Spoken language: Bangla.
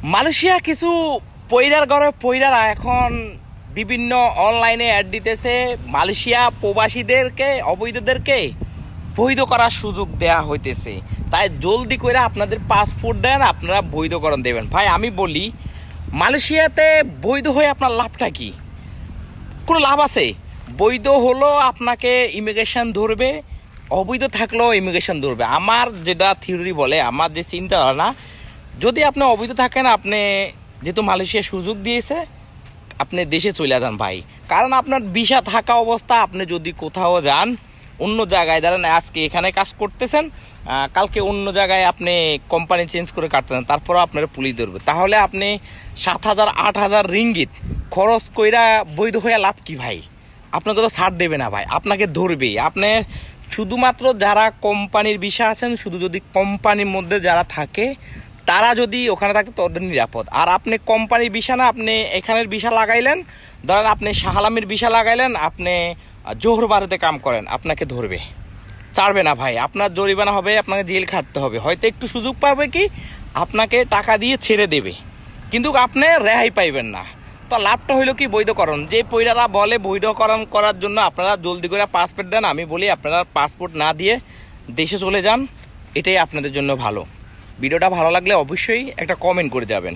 মালয়েশিয়া কিছু পয়রার ঘরে পয়রারা এখন বিভিন্ন অনলাইনে অ্যাড দিতেছে মালয়েশিয়া প্রবাসীদেরকে অবৈধদেরকে বৈধ করার সুযোগ দেয়া হইতেছে। তাই জলদি করে আপনাদের পাসপোর্ট দেন, আপনারা বৈধকরণ দেবেন। ভাই আমি বলি, মালয়েশিয়াতে বৈধ হয়ে আপনার লাভটা কি? কোনো লাভ আছে? বৈধ হলো আপনাকে ইমিগ্রেশন ধরবে, অবৈধ থাকলেও ইমিগ্রেশন ধরবে। আমার যেটা থিওরি বলে, আমার যে চিন্তা ধারণা, যদি আপনি অবৈধ থাকেন, আপনি যেহেতু মালয়েশিয়া সুযোগ দিয়েছে, আপনি দেশে চলে যান ভাই। কারণ আপনার ভিসা থাকা অবস্থা, আপনি যদি কোথাও যান অন্য জায়গায়, ধরেন আজকে এখানে কাজ করতেছেন, কালকে অন্য জায়গায় আপনি কোম্পানি চেঞ্জ করে কাটতেন, তারপরও আপনার পুলিশ ধরবে, তাহলে আপনি 7,000 8,000 রিঙ্গিত খরচ কইরা বৈধ হয়ে লাভ কি ভাই? আপনাকে তো ছাড় দেবে না ভাই, আপনাকে ধরবেই। আপনি শুধুমাত্র যারা কোম্পানির ভিসা আছেন, শুধু যদি কোম্পানির মধ্যে যারা থাকে তারা যদি ওখানে থাকে তাদের নিরাপদ। আর আপনি কোম্পানির ভিসা না, আপনি এখানের ভিসা লাগাইলেন, ধরেন আপনি শাহ আলমের ভিসা লাগাইলেন, আপনি জোহর বারুতে কাম করেন, আপনাকে ধরবে, ছাড়বে না ভাই। আপনার জরিমানা হবে, আপনাকে জেল খাটতে হবে, হয়তো একটু সুযোগ পাবে কি আপনাকে টাকা দিয়ে ছেড়ে দেবে, কিন্তু আপনি রেহাই পাইবেন না। তো লাভটা হইলো কি? বৈধকরণ। যে পয়রারা বলে বৈধকরণ করার জন্য আপনারা জলদি করে পাসপোর্ট দেন, আমি বলি আপনারা পাসপোর্ট না দিয়ে দেশে চলে যান, এটাই আপনাদের জন্য ভালো। ভিডিওটা ভালো লাগলে অবশ্যই একটা কমেন্ট করে যাবেন।